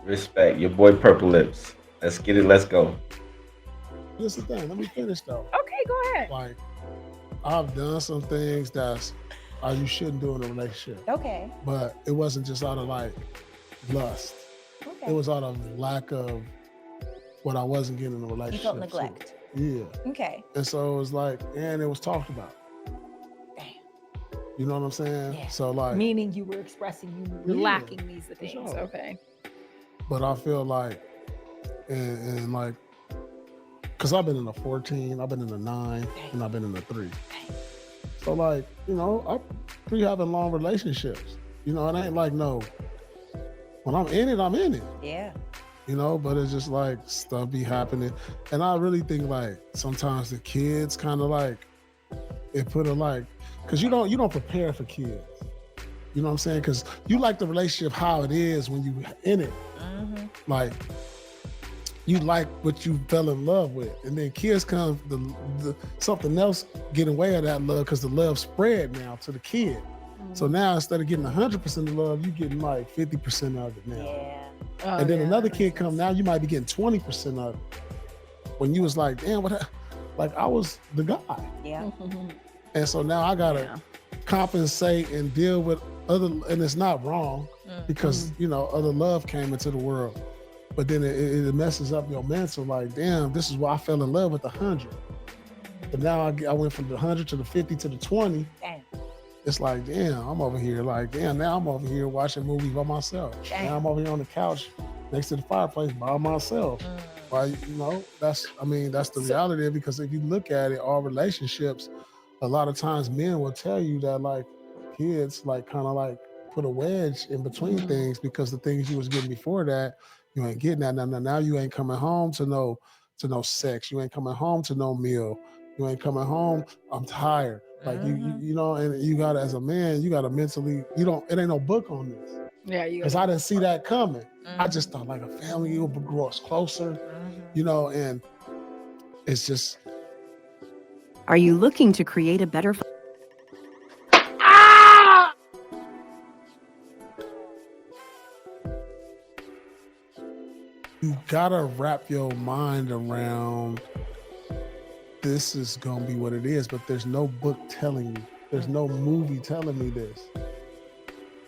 Respect. Your boy Purple Lips. Let's get it. Let's go. This is the thing. Let me finish though. Okay, go ahead. Like I've done some things that's you shouldn't do in a relationship, Okay. but it wasn't just out of like lust. It Okay. was out of lack of what I wasn't getting in a You relationship. felt So, neglect. yeah. Okay. And so it was like, and it was talked about. Damn. You know what I'm saying? Yeah. So like, Meaning you were expressing you were Yeah, lacking these for things. sure. Okay. but I feel like, and like, cause I've been in a 14, I've been in a 9, and I've been in a 3. So like, I'm pretty having long relationships. It ain't like no. When I'm in it, I'm in it. Yeah. But it's just like stuff be happening. And I really think like sometimes the kids kind of like it put a like because you don't prepare for kids. You know what I'm saying? Because you like the relationship how it is when you in it. Mm-hmm. Like you like what you fell in love with. And then kids come the something else get away of that love because the love spread now to the kid. So now instead of getting 100% of love, you getting like 50% of it now. Yeah. And then another kid come now, you might be getting 20% of it. When you was like, damn, like I was the guy. Yeah. And so now I gotta compensate and deal with other, and it's not wrong because other love came into the world. But then it messes up your mental. Like, damn, this is why I fell in love with the 100. But now I went from the 100 to the 50 to the 20. Damn. It's like, damn, I'm over here. Like, damn, now I'm over here watching movies by myself. Damn. Now I'm over here on the couch next to the fireplace by myself. Why, that's the reality. Because if you look at it, all relationships, a lot of times men will tell you that like kids like kind of like put a wedge in between things because the things you was getting before that, you ain't getting that. Now you ain't coming home to no sex. You ain't coming home to no meal. You ain't coming home. I'm tired. Like and you gotta, as a man, you gotta mentally, it ain't no book on this. Yeah, Because I didn't see that coming. I just thought like a family would grow us closer, and it's just. Are you looking to create a better You gotta wrap your mind around this is gonna be what it is, but there's no book telling you. There's no movie telling me this.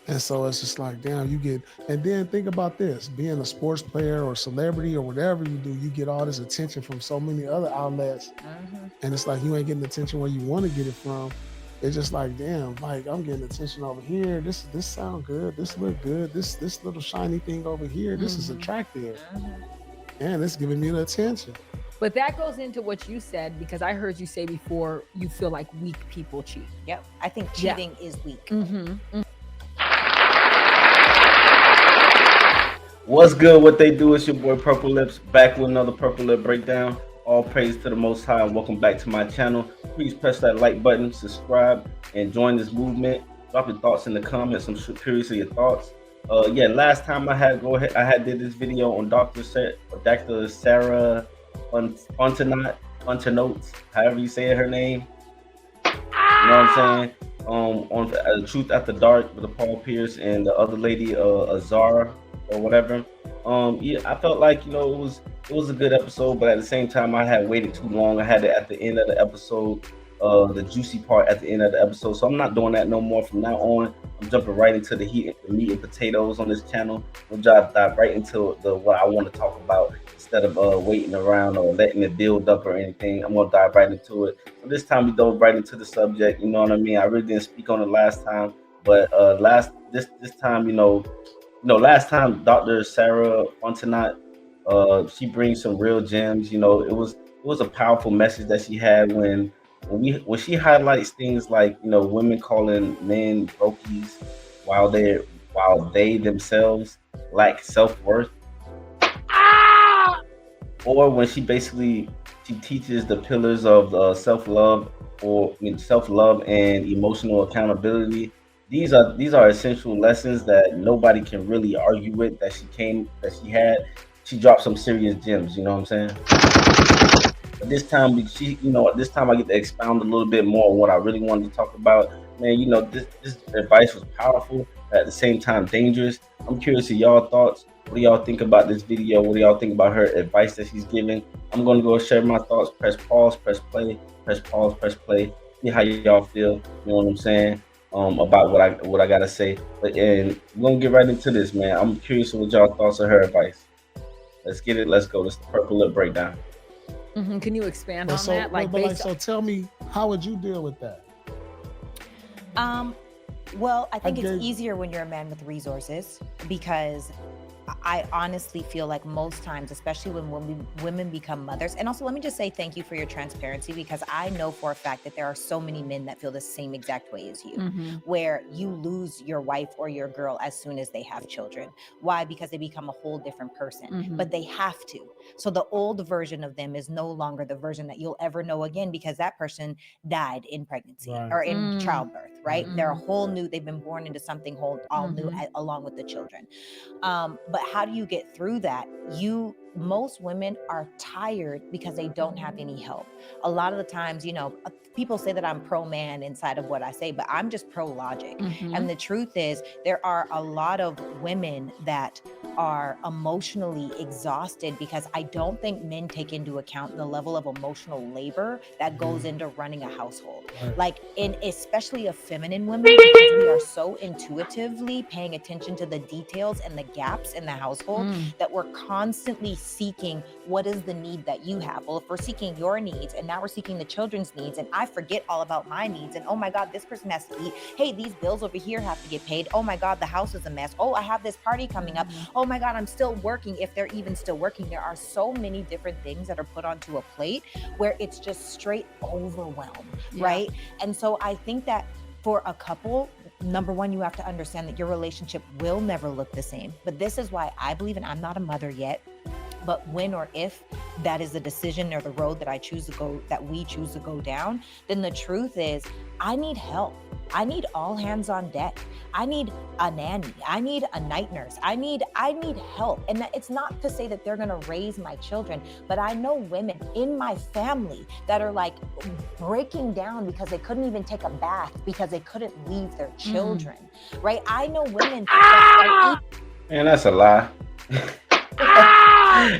And so it's just like, damn, and then think about this, being a sports player or celebrity or whatever you do, you get all this attention from so many other outlets. And it's like, you ain't getting attention where you want to get it from. It's just like, damn, like I'm getting attention over here. This sound good. This look good. This little shiny thing over here, this is attractive. And it's giving me the attention. But that goes into what you said, because I heard you say before you feel like weak people cheat. Yep. I think cheating is weak. What's good? What they do? It's your boy Purple Lips back with another Purple Lip Breakdown. All praise to the Most High and welcome back to my channel. Please press that like button, subscribe, and join this movement. Drop your thoughts in the comments. I'm curious of your thoughts. Last time I did this video on Dr. Sarah Fontenot, however you say her name. You know what I'm saying? On Truth After Dark with the Paul Pierce and the other lady, Azara or whatever. I felt like it was a good episode, but at the same time I had waited too long. I had it at the end of the episode, the juicy part at the end of the episode. So I'm not doing that no more from now on. I'm jumping right into the meat and potatoes on this channel. We'll dive right into what I want to talk about instead of waiting around or letting it build up or anything. I'm gonna dive right into it. So this time we dove right into the subject. You know what I mean? I really didn't speak on it last time, but this time, last time Dr. Sarah Fontenot, she brings some real gems. It was a powerful message that she had when she highlights things like women calling men brokies while they themselves lack self-worth, or when she teaches the pillars of self-love and emotional accountability. These are essential lessons that nobody can really argue with. She dropped some serious gems. You know what I'm saying? But this time I get to expound a little bit more on what I really wanted to talk about. Man, this advice was powerful, but at the same time dangerous. I'm curious of y'all thoughts. What do y'all think about this video? What do y'all think about her advice that she's giving? I'm gonna go share my thoughts. Press pause, press play, press pause, press play. See how y'all feel. You know what I'm saying? About what I gotta say. But and we're gonna get right into this, man. I'm curious what y'all thoughts of her advice. Let's get it. Let's go. This is the Purple Lip Breakdown. Can you expand But on that? Like, based so tell me, how would you deal with that? Well, I think gave- it's easier when you're a man with resources because I honestly feel like most times, especially when women become mothers, and also let me just say thank you for your transparency because I know for a fact that there are so many men that feel the same exact way as you, where you lose your wife or your girl as soon as they have children. Why? Because they become a whole different person, but they have to. So the old version of them is no longer the version that you'll ever know again because that person died in pregnancy or in childbirth, right? They're a whole new, they've been born into something whole, all new along with the children. But how do you get through that? Most women are tired because they don't have any help. A lot of the times, people say that I'm pro man inside of what I say, but I'm just pro logic. And the truth is, there are a lot of women that are emotionally exhausted because I don't think men take into account the level of emotional labor that goes into running a household. Like especially a feminine women, because we are so intuitively paying attention to the details and the gaps in the household that we're constantly seeking what is the need that you have. Well, if we're seeking your needs and now we're seeking the children's needs and I forget all about my needs and oh my God, this person has to eat. Hey, these bills over here have to get paid. Oh my God, the house is a mess. Oh, I have this party coming up. Oh my God, I'm still working. If they're even still working, there are so many different things that are put onto a plate where it's just straight overwhelm, right? And so I think that for a couple, number one, you have to understand that your relationship will never look the same. But this is why I believe, and I'm not a mother yet, but when or if that is the decision or the road that we choose to go down, then the truth is I need help. I need all hands on deck. I need a nanny. I need a night nurse. I need help. And it's not to say that they're going to raise my children, but I know women in my family that are like breaking down because they couldn't even take a bath because they couldn't leave their children, right? I know women that Man, that's a lie.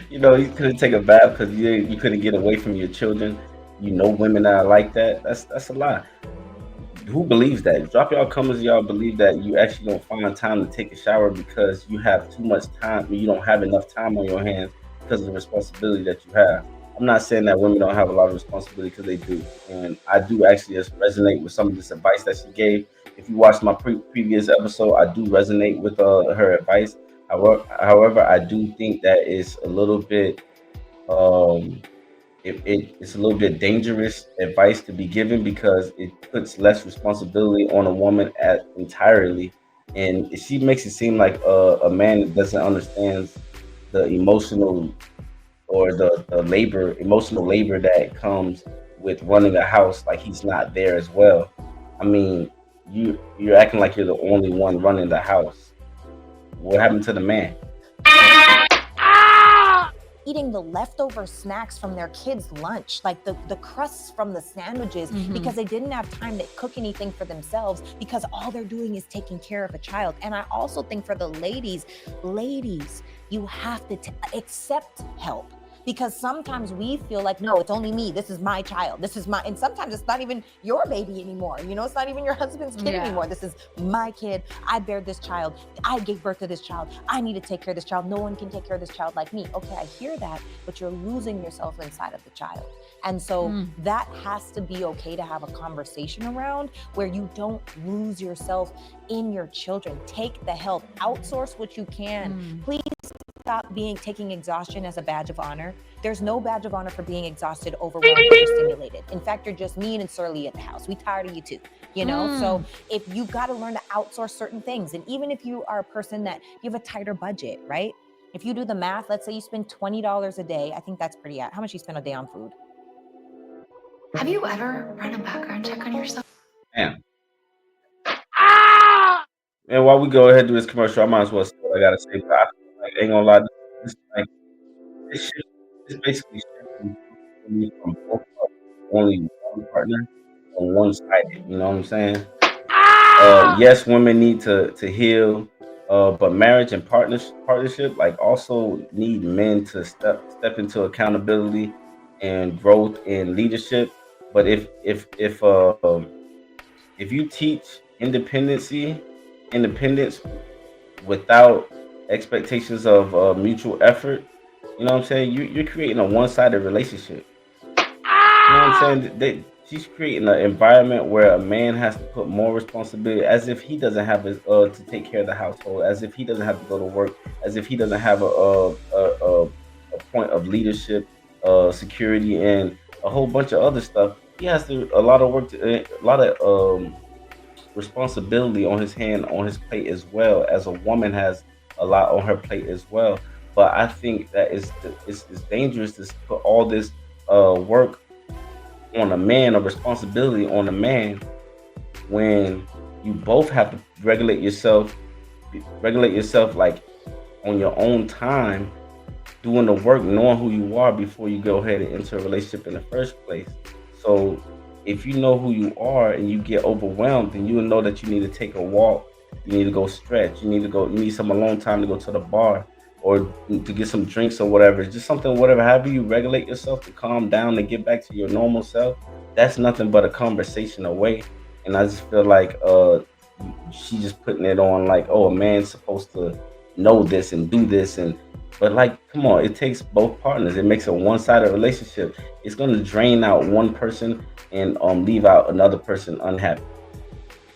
You couldn't take a bath because you couldn't get away from your children. Women that are like that. That's a lie. Who believes that? Drop y'all comments. Y'all believe that you actually don't find time to take a shower because you have too much time. You don't have enough time on your hands because of the responsibility that you have. I'm not saying that women don't have a lot of responsibility because they do, and I do actually just resonate with some of this advice that she gave. If you watched my previous episode, I do resonate with her advice. However, I do think that it's a little bit um, it's a little bit dangerous advice to be given because it puts less responsibility on a woman entirely, and she makes it seem like a man that doesn't understand the emotional or the emotional labor that comes with running a house. Like he's not there as well. I mean, you're acting like you're the only one running the house. What happened to the man? eating the leftover snacks from their kids' lunch, like the crusts from the sandwiches, because they didn't have time to cook anything for themselves because all they're doing is taking care of a child. And I also think for the ladies, you have to accept help. Because sometimes we feel like, no, it's only me. This is my child. And sometimes it's not even your baby anymore. It's not even your husband's kid anymore. This is my kid. I bear this child. I gave birth to this child. I need to take care of this child. No one can take care of this child like me. Okay, I hear that, but you're losing yourself inside of the child. And so that has to be okay to have a conversation around where you don't lose yourself in your children. Take the help. Outsource what you can. Please stop taking exhaustion as a badge of honor. There's no badge of honor for being exhausted, overwhelmed, overstimulated. In fact, you're just mean and surly at the house. We tired of you too, So if you got to learn to outsource certain things, and even if you are a person that you have a tighter budget, right? If you do the math, let's say you spend $20 a day. I think that's pretty out. How much you spend a day on food? Have you ever run a background check on yourself? Damn. And while we go ahead and do this commercial, I might as well say what I gotta say. But I feel like, ain't gonna lie, this shit is basically shifting me from both parties, only one partner on one sided. You know what I'm saying? Yes, women need to heal. But marriage and partnership like also need men to step into accountability and growth and leadership. But if you teach independency independence without expectations of mutual effort, you know what I'm saying? You're creating a one-sided relationship. You know what I'm saying? She's creating an environment where a man has to put more responsibility, as if he doesn't have to take care of the household, as if he doesn't have to go to work, as if he doesn't have a point of leadership, security, and a whole bunch of other stuff. He has to a lot of work, a lot of responsibility on his hand, on his plate, as well as a woman has a lot on her plate as well. But I think that it's dangerous to put all this work on a man, or responsibility on a man, when you both have to regulate yourself like on your own time, doing the work, knowing who you are before you go ahead and enter a relationship in the first place. So if you know who you are and you get overwhelmed, then you will know that you need to take a walk, you need to go stretch, you need some alone time to go to the bar or to get some drinks or whatever. Just something, whatever, however you regulate yourself to calm down and get back to your normal self, that's nothing but a conversation away. And I just feel like she just putting it on like, oh, a man's supposed to know this and do this, and but like, come on, it takes both partners. It makes a one-sided relationship. It's gonna drain out one person and leave out another person unhappy.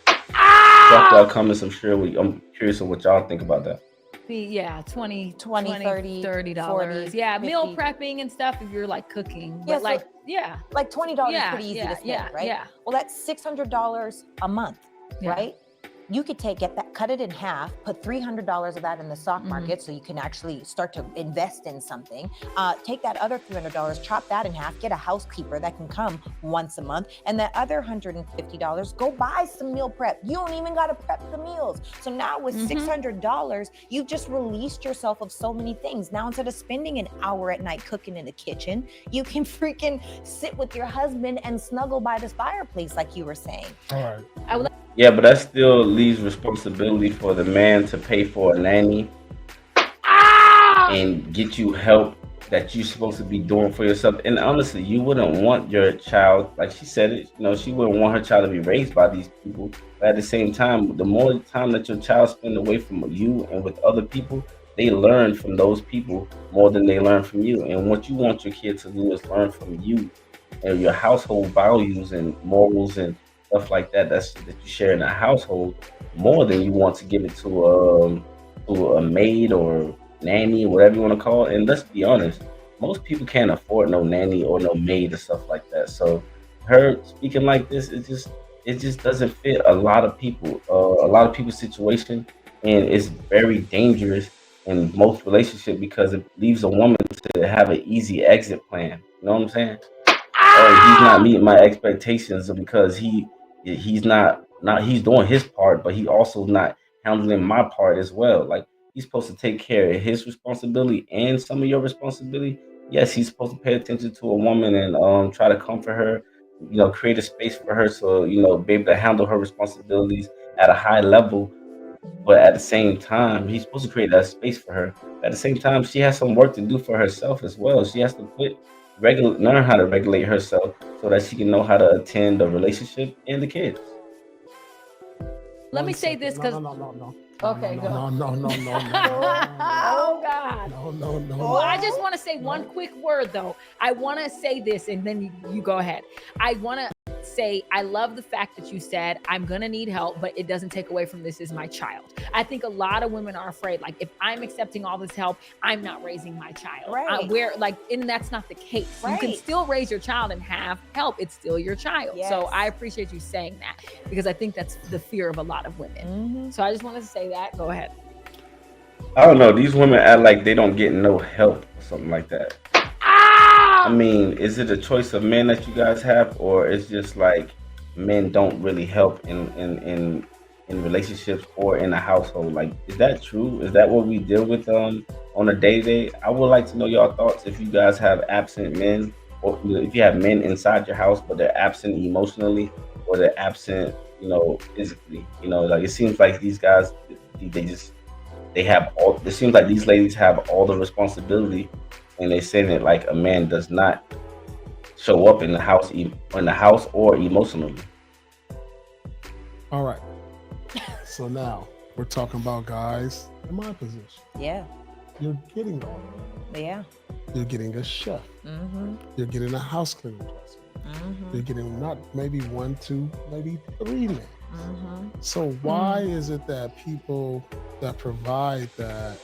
Drop y'all comments. I'm curious of what y'all think about that. Yeah, 20 30 $30. 40, Yeah, meal 50. prepping and stuff if you're like cooking. Yeah, But so like, yeah. like $20 is pretty easy to spend, right? Yeah. Well, that's $600 a month, Yeah. right? You could get that, cut it in half, put $300 of that in the stock market so you can actually start to invest in something. Take that other $300, chop that in half, get a housekeeper that can come once a month, and that other $150, go buy some meal prep. You don't even got to prep the meals. So now with $600, you've just released yourself of so many things. Now instead of spending an hour at night cooking in the kitchen, you can freaking sit with your husband and snuggle by this fireplace like you were saying. All right. I would Yeah, but that still leaves responsibility for the man to pay for a nanny and get you help that you're supposed to be doing for yourself. And honestly, you wouldn't want your child, like she said it, she wouldn't want her child to be raised by these people. But at the same time, the more time that your child spend away from you and with other people, they learn from those people more than they learn from you. And what you want your kid to do is learn from you and your household values and morals and stuff like that. That you share in a household, more than you want to give it to a maid or nanny, whatever you want to call it. And let's be honest, most people can't afford no nanny or no maid or stuff like that. So her speaking like this, it just doesn't fit a lot of people's situation, and it's very dangerous in most relationships because it leaves a woman to have an easy exit plan. You know what I'm saying? Oh, he's not meeting my expectations because he's not he's doing his part, but he also not handling my part as well. Like, he's supposed to take care of his responsibility and some of your responsibility. Yes, he's supposed to pay attention to a woman and try to comfort her, create a space for her so be able to handle her responsibilities at a high level. But at the same time, he's supposed to create that space for her. At the same time, she has some work to do for herself as well. She has to learn how to regulate herself so that she can know how to attend the relationship and the kids. Let me say this because No. Okay, go. No. Oh God. No. Well, I just want to say one quick word though. I want to say this and then you go ahead. I want to say I love the fact that you said I'm gonna need help, but it doesn't take away from this is my child. I think a lot of women are afraid, like, if I'm accepting all this help, I'm not raising my child. Right. And that's not the case. Right. You can still raise your child and have help. It's still your child. Yes. So I appreciate you saying that because I think that's the fear of a lot of women. So I just wanted to say that. Go ahead. I don't know. These women act like they don't get no help or something like that. I mean, is it a choice of men that you guys have, or it's just like men don't really help in relationships or in a household? Like, is that true? Is that what we deal with on a day-to-day? I would like to know your thoughts if you guys have absent men, or if you have men inside your house but they're absent emotionally, or they're absent physically. Like, it seems like these guys, they just they have all. It seems like these ladies have all the responsibility, and they're saying it like a man does not show up in the house, or emotionally. All right. So now we're talking about guys in my position. Yeah. You're getting all of Yeah. that. You're getting a chef. Mm-hmm. You're getting a house cleaning dresser. Mm-hmm. You're getting not maybe 1, 2, maybe 3 men. Mm-hmm. So why is it that people that provide that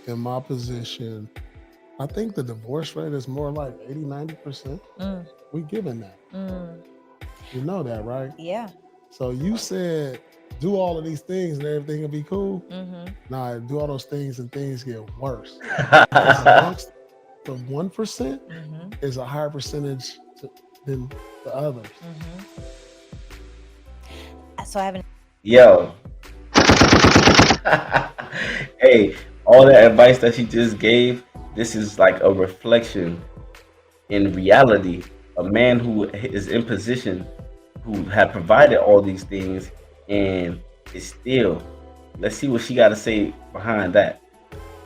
in my position, I think the divorce rate is more like 80, 90%. Mm. We giving that. Mm. You know that, right? Yeah. So you said do all of these things and everything will be cool. Mm-hmm. Nah, do all those things and things get worse. Because amongst the 1% Mm-hmm. is a higher percentage than the others. Mm-hmm. So I have an Yo, hey, all that advice that she just gave, this is like a reflection in reality. A man who is in position, who have provided all these things, and is still. Let's see what she got to say behind that.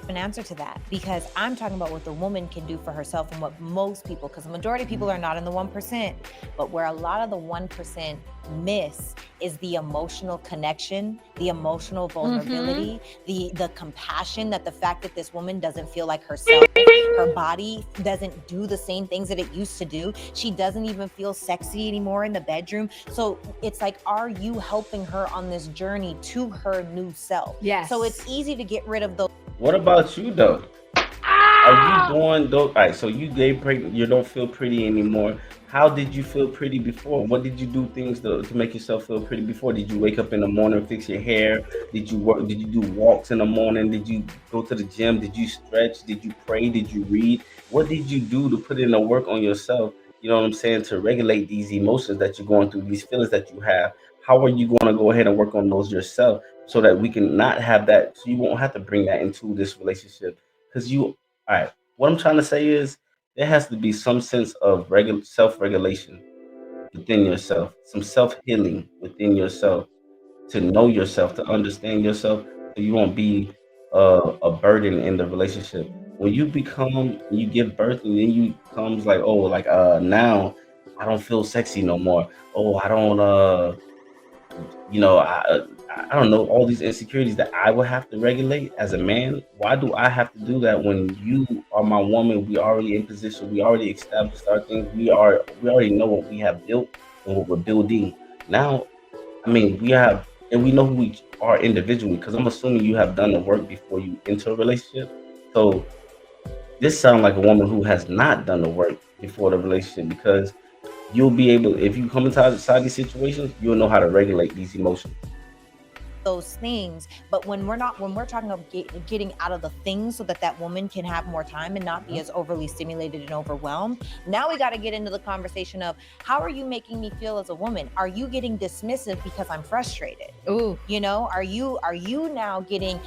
an answer to that, because I'm talking about what the woman can do for herself and what most people, because the majority of people are not in the 1%, but where a lot of the 1% miss is the emotional connection, the emotional vulnerability, the compassion, that the fact that this woman doesn't feel like herself, her body doesn't do the same things that it used to do. She doesn't even feel sexy anymore in the bedroom. So it's like, are you helping her on this journey to her new self? Yes. So it's easy to get rid of those. What about you though? Are you doing those? All right, so you gave pregnant, you don't feel pretty anymore. How did you feel pretty before? What did you do things to make yourself feel pretty before? Did you wake up in the morning, fix your hair? Did you work? Did you do walks in the morning? Did you go to the gym? Did you stretch? Did you pray? Did you read? What did you do to put in the work on yourself? You know what I'm saying? To regulate these emotions that you're going through, these feelings that you have. How are you going to go ahead and work on those yourself so that we can not have that, so you won't have to bring that into this relationship? Because all right, what I'm trying to say is there has to be some sense of self-regulation within yourself, some self-healing within yourself, to know yourself, to understand yourself, so you won't be a burden in the relationship. When you give birth, and then you comes like, oh, like now I don't feel sexy no more. Oh, I don't you know, I don't know, all these insecurities that I would have to regulate as a man. Why do I have to do that when you are my woman? We already in position. We already established our things. We already know what we have built and what we're building. Now, I mean, we know who we are individually, because I'm assuming you have done the work before you enter a relationship. So this sounds like a woman who has not done the work before the relationship, because you'll be able, if you come inside these situations, you'll know how to regulate these emotions. Those things, but when we're talking about getting out of the things so that that woman can have more time and not be as overly stimulated and overwhelmed, now we got to get into the conversation of, how are you making me feel as a woman? Are you getting dismissive because I'm frustrated? Ooh. You know, are you now getting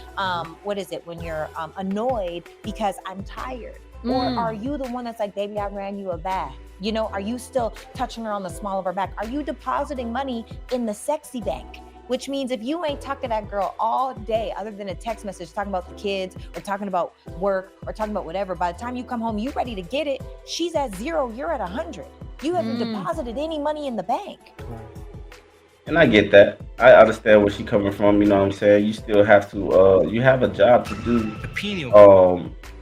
what is it when you're annoyed because I'm tired? Or are you the one that's like, baby, I ran you a bath? You know, are you still touching her on the small of her back? Are you depositing money in the sexy bank? Which means if you ain't talking to that girl all day, other than a text message talking about the kids or talking about work or talking about whatever, by the time you come home, you ready to get it. She's at 0, you're at 100. You haven't deposited any money in the bank. And I get that. I understand where she's coming from. You know what I'm saying? You still have to. You have a job to do.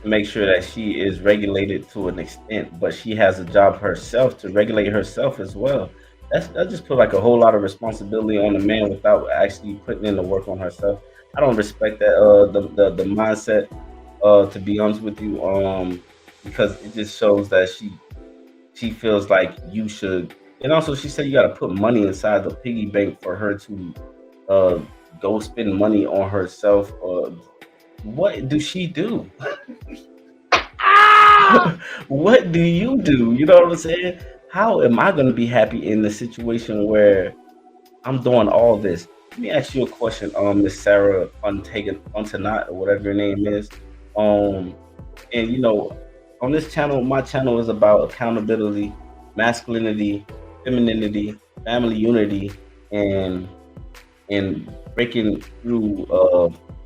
To make sure that she is regulated to an extent, but she has a job herself to regulate herself as well. That just put like a whole lot of responsibility on the man without actually putting in the work on herself. I don't respect that. The mindset. To be honest with you, because it just shows that she feels like you should. And also, she said you got to put money inside the piggy bank for her to uh, go spend money on herself. What do she do? What do you do? You know what I'm saying? How am I going to be happy in the situation where I'm doing all this? Let me ask you a question, Miss Sarah Fontenot, or whatever your name is. Um, and you know, on this channel, my channel is about accountability, masculinity, femininity, family unity, and breaking through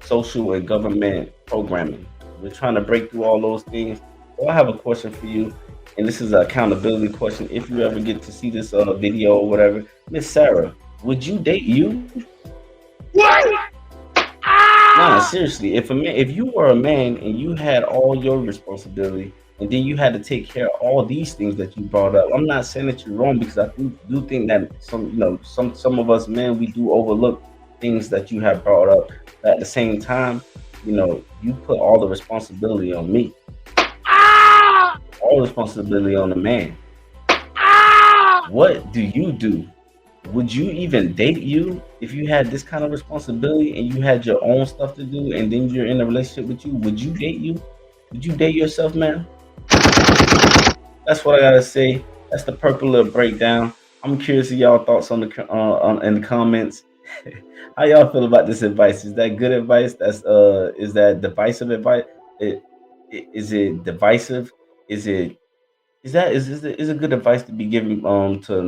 social and government programming. We're trying to break through all those things. So I have a question for you, and this is an accountability question. If you ever get to see this video or whatever, Miss Sarah, would you date you? Nah, seriously. If you were a man and you had all your responsibility, and then you had to take care of all these things that you brought up, I'm not saying that you're wrong because I do think that some of us men we do overlook things that you have brought up. But at the same time, you put all the responsibility on me, all responsibility on the man. What do you do? Would you even date you if you had this kind of responsibility and you had your own stuff to do and then you're in a relationship with you? Would you date you? Would you date yourself, man? That's what I gotta say. That's the Purple Lip Breakdown. I'm curious of y'all thoughts on in the comments. How y'all feel about this advice? Is that good advice? Is that divisive advice? Is it divisive? Is it is it good advice to be given to the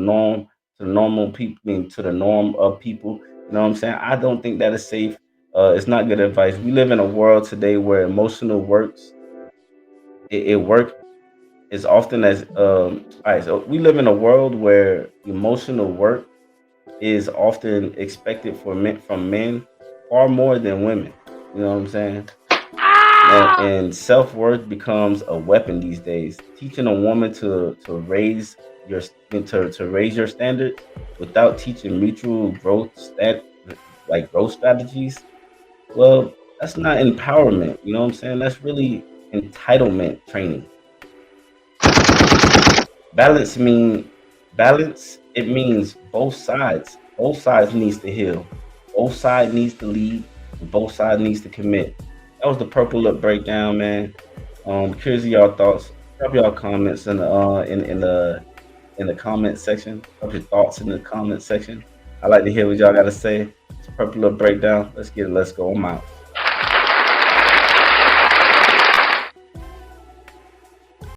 normal people, I mean, to the norm of people? You know what I'm saying? I don't think that is safe. It's not good advice. We live in a world today where emotional works. It work as often as all right. So we live in a world where emotional work is often expected from men far more than women. You know what I'm saying? And self-worth becomes a weapon these days. Teaching a woman to raise your to raise your standards without teaching mutual growth growth strategies, well, that's not empowerment. You know what I'm saying? That's really entitlement training. balance mean Balance, it means both sides. Both sides needs to heal. Both sides needs to lead, and both sides needs to commit. That was the Purple Lip Breakdown, man. Curious of y'all thoughts. Drop y'all comments in the comment section. Drop your thoughts in the comment section. I like to hear what y'all gotta say. It's Purple Lip Breakdown. Let's get it. Let's go. I'm out.